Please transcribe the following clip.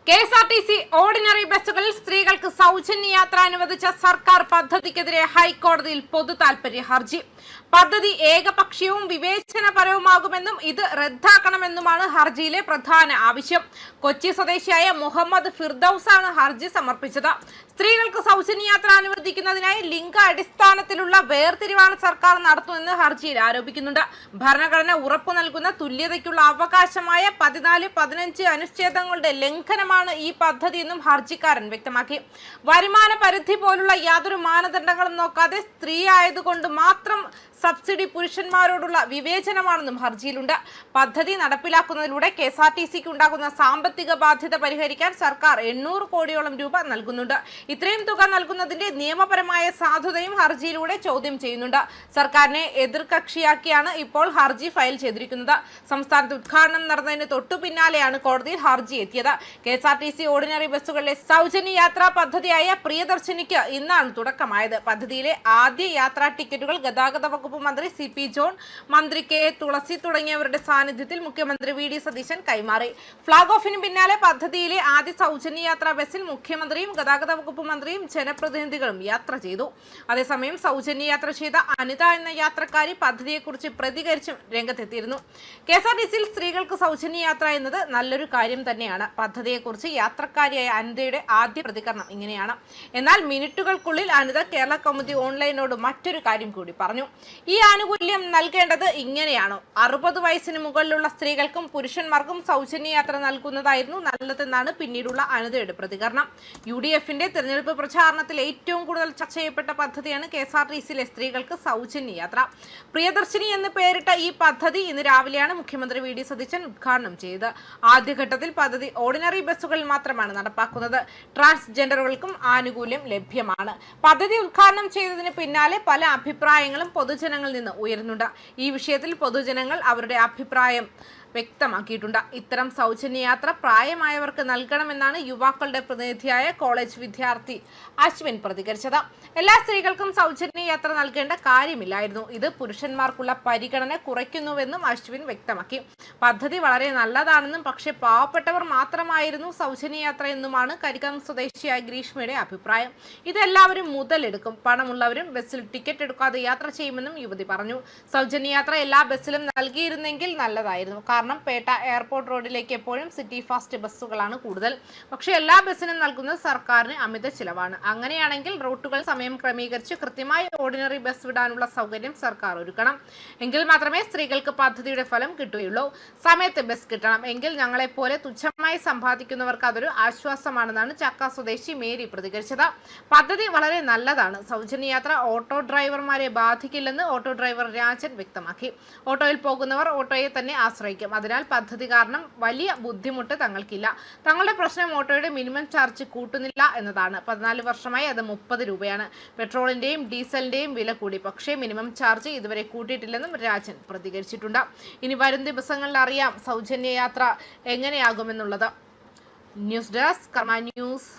KSRTC ordinary ബസ്സുകളിൽ സ്ത്രീകൾക്ക് സൗജന്യ യാത്ര അനുവദിച്ച സർക്കാർ പദ്ധതിക്കെതിരെ ഹൈക്കോടതിയിൽ പൊതു താൽപര്യ ഹർജി. പദ്ധതി ഏകപക്ഷീയവും വിവേചനപരവുമാകുമെന്നും ഇത് റദ്ദാക്കണമെന്നുമാണ് ഹർജിയിലെ പ്രധാന ആവശ്യം. കൊച്ചി സ്വദേശിയായ മുഹമ്മദ് ഫിർദൌസാണ് ഹർജി സമർപ്പിച്ചത്. സ്ത്രീകൾക്ക് സൗജന്യ യാത്ര അനുവദിക്കുന്നതിനായി ലിംഗ അടിസ്ഥാനത്തിലുള്ള വേർതിരിവാണ് സർക്കാർ നടത്തുന്നതെന്ന് ഹർജിയിൽ ആരോപിക്കുന്നുണ്ട്. ഭരണഘടന ഉറപ്പു നൽകുന്ന തുല്യതയ്ക്കുള്ള അവകാശമായ 14, 15 അനുച്ഛേദങ്ങളുടെ ലംഘനമാണ് ഈ പദ്ധതി എന്നും ഹർജിക്കാരൻ വ്യക്തമാക്കി. വരുമാന പരിധി പോലുള്ള യാതൊരു മാനദണ്ഡങ്ങളും നോക്കാതെ സ്ത്രീ ആയതുകൊണ്ട് മാത്രം സബ്സിഡി പുരുഷന്മാരോടുള്ള വിവേചനമാണെന്നും ഹർജിയിലുണ്ട്. പദ്ധതി നടപ്പിലാക്കുന്നതിലൂടെ KSRTCക്ക് ഉണ്ടാകുന്ന സാമ്പത്തിക ബാധ്യത പരിഹരിക്കാൻ സർക്കാർ 800 കോടിയോളം രൂപ നൽകുന്നുണ്ട്. ഇത്രയും തുക നൽകുന്നതിന്റെ നിയമപരമായ സാധുതയും ഹർജിയിലൂടെ ചോദ്യം ചെയ്യുന്നുണ്ട്. സർക്കാരിനെ എതിർകക്ഷിയാക്കിയാണ് ഇപ്പോൾ ഹർജി ഫയൽ ചെയ്തിരിക്കുന്നത്. സംസ്ഥാനത്ത് ഉദ്ഘാടനം നടന്നതിന് തൊട്ടു പിന്നാലെയാണ് കോടതിയിൽ ഹർജി എത്തിയത്. KSRTC ഓർഡിനറി ബസ്സുകളിലെ സൗജന്യ യാത്രാ പദ്ധതിയായ പ്രിയദർശിനിക്ക് ഇന്നാണ് തുടക്കമായത്. പദ്ധതിയിലെ ആദ്യ യാത്രാ ടിക്കറ്റുകൾ ഗതാഗത വകുപ്പ് മന്ത്രി CP ജോൺ, മന്ത്രി K തുളസി തുടങ്ങിയവരുടെ സാന്നിധ്യത്തിൽ മുഖ്യമന്ത്രി VD സതീശൻ കൈമാറി. ഫ്ളാഗ് ഓഫിന് പിന്നാലെ പദ്ധതിയിലെ ആദ്യ സൗജന്യ യാത്രാ ബസ്സിൽ മുഖ്യമന്ത്രിയും ഗതാഗത വകുപ്പ് മന്ത്രിയും ജനപ്രതിനിധികളും യാത്ര ചെയ്തു. അതേസമയം സൗജന്യ യാത്ര ചെയ്ത അനിത എന്ന യാത്രക്കാരി പദ്ധതിയെക്കുറിച്ച് പ്രതികരിച്ച് രംഗത്തെത്തിയിരുന്നു. KSRTCയിൽ സ്ത്രീകൾക്ക് സൗജന്യ യാത്ര എന്നത് നല്ലൊരു കാര്യം തന്നെയാണ്. പദ്ധതിയെക്കുറിച്ച് യാത്രക്കാരിയായ അനിതയുടെ ആദ്യ പ്രതികരണം ഇങ്ങനെയാണ്. എന്നാൽ മിനിറ്റുകൾക്കുള്ളിൽ അനിത കേരള കൗമുദി ഓൺലൈനോട് മറ്റൊരു കാര്യം കൂടി പറഞ്ഞു. ഈ ആനുകൂല്യം നൽകേണ്ടത് ഇങ്ങനെയാണോ? 60 വയസ്സിന് മുകളിലുള്ള സ്ത്രീകൾക്കും പുരുഷന്മാർക്കും സൗജന്യ യാത്ര നൽകുന്നതായിരുന്നു നല്ലതെന്നാണ് പിന്നീടുള്ള അനിതയുടെ പ്രതികരണം. UDFന്റെ തെരഞ്ഞെടുപ്പ് പ്രചാരണത്തിൽ ഏറ്റവും കൂടുതൽ ചർച്ച ചെയ്യപ്പെട്ട പദ്ധതിയാണ് KSRTCയിലെ സ്ത്രീകൾക്ക് സൗജന്യ യാത്ര. പ്രിയദർശിനി എന്ന് പേരിട്ട ഈ പദ്ധതി ഇന്ന് രാവിലെയാണ് മുഖ്യമന്ത്രി VD സതീശൻ ഉദ്ഘാടനം ചെയ്തത്. ആദ്യഘട്ടത്തിൽ പദ്ധതി ഓർഡിനറി ബസ്സുകളിൽ മാത്രമാണ് നടപ്പാക്കുന്നത്. ട്രാൻസ്ജെൻഡറുകൾക്കും ആനുകൂല്യം ലഭ്യമാണ്. പദ്ധതി ഉദ്ഘാടനം ചെയ്തതിന് പിന്നാലെ പല അഭിപ്രായങ്ങളും പൊതുജനങ്ങളിൽ നിന്ന് ഉയരുന്നുണ്ട്. ഈ വിഷയത്തിൽ പൊതുജനങ്ങൾ അവരുടെ അഭിപ്രായം വ്യക്തമാക്കിയിട്ടുണ്ട്. ഇത്തരം സൗജന്യ യാത്ര പ്രായമായവർക്ക് നൽകണമെന്നാണ് യുവാക്കളുടെ പ്രതിനിധിയായ കോളേജ് വിദ്യാർത്ഥി അശ്വിൻ പ്രതികരിച്ചത്. എല്ലാ സ്ത്രീകൾക്കും സൗജന്യ യാത്ര നൽകേണ്ട കാര്യമില്ലായിരുന്നു. ഇത് പുരുഷന്മാർക്കുള്ള പരിഗണന കുറയ്ക്കുന്നുവെന്നും അശ്വിൻ വ്യക്തമാക്കി. പദ്ധതി വളരെ നല്ലതാണെന്നും പക്ഷേ പാവപ്പെട്ടവർ മാത്രമായിരുന്നു സൗജന്യ യാത്ര എന്നുമാണ് കരിക്കം സ്വദേശിയായ ഗ്രീഷ്മയുടെ അഭിപ്രായം. ഇതെല്ലാവരും മുതലെടുക്കും. പണമുള്ളവരും ബസ്സിൽ ടിക്കറ്റ് എടുക്കാതെ യാത്ര ചെയ്യുമെന്നും യുവതി പറഞ്ഞു. സൗജന്യ യാത്ര എല്ലാ ബസ്സിലും നൽകിയിരുന്നെങ്കിൽ നല്ലതായിരുന്നു. കാരണം പേട്ട എയർപോർട്ട് റോഡിലേക്ക് എപ്പോഴും സിറ്റി ഫാസ്റ്റ് ബസ്സുകളാണ് കൂടുതൽ. പക്ഷേ എല്ലാ ബസ്സിനും നൽകുന്നത് സർക്കാരിന് അമിത ചിലവാണ്. അങ്ങനെയാണെങ്കിൽ റൂട്ടുകൾ സമയം ക്രമീകരിച്ച് കൃത്യമായി ഓർഡിനറി ബസ് വിടാനുള്ള സൗകര്യം സർക്കാർ ഒരുക്കണം. എങ്കിൽ മാത്രമേ സ്ത്രീകൾക്ക് പദ്ധതിയുടെ ഫലം കിട്ടുകയുള്ളൂ. സമയത്ത് ബസ് കിട്ടണം. എങ്കിൽ ഞങ്ങളെപ്പോലെ തുച്ഛമായി സമ്പാദിക്കുന്നവർക്ക് അതൊരു ആശ്വാസമാണെന്നാണ് ചക്ക സ്വദേശി മേരി പ്രതികരിച്ചത്. പദ്ധതി വളരെ നല്ലതാണ്. സൗജന്യ യാത്ര ഓട്ടോ ഡ്രൈവർമാരെ ബാധിക്കില്ലെന്ന് ഓട്ടോ ഡ്രൈവർ രാജൻ വ്യക്തമാക്കി. ഓട്ടോയിൽ പോകുന്നവർ ഓട്ടോയെ തന്നെ ആശ്രയിക്കും. അതിനാൽ പദ്ധതി കാരണം വലിയ ബുദ്ധിമുട്ട് തങ്ങൾക്കില്ല. തങ്ങളുടെ പ്രശ്നം ഓട്ടോയുടെ മിനിമം ചാർജ് കൂട്ടുന്നില്ല എന്നതാണ്. 14 വർഷമായി അത് 30 രൂപയാണ്. പെട്രോളിന്റെയും ഡീസലിന്റെയും വില കൂടി. പക്ഷേ മിനിമം ചാർജ് ഇതുവരെ കൂട്ടിയിട്ടില്ലെന്നും രാജൻ പ്രതികരിച്ചിട്ടുണ്ട്. ഇനി വരും ദിവസങ്ങളിൽ അറിയാം സൗജന്യ യാത്ര എങ്ങനെയാകുമെന്നുള്ളത്. ന്യൂസ് ഡെസ്ക് കർമ്മ ന്യൂസ്.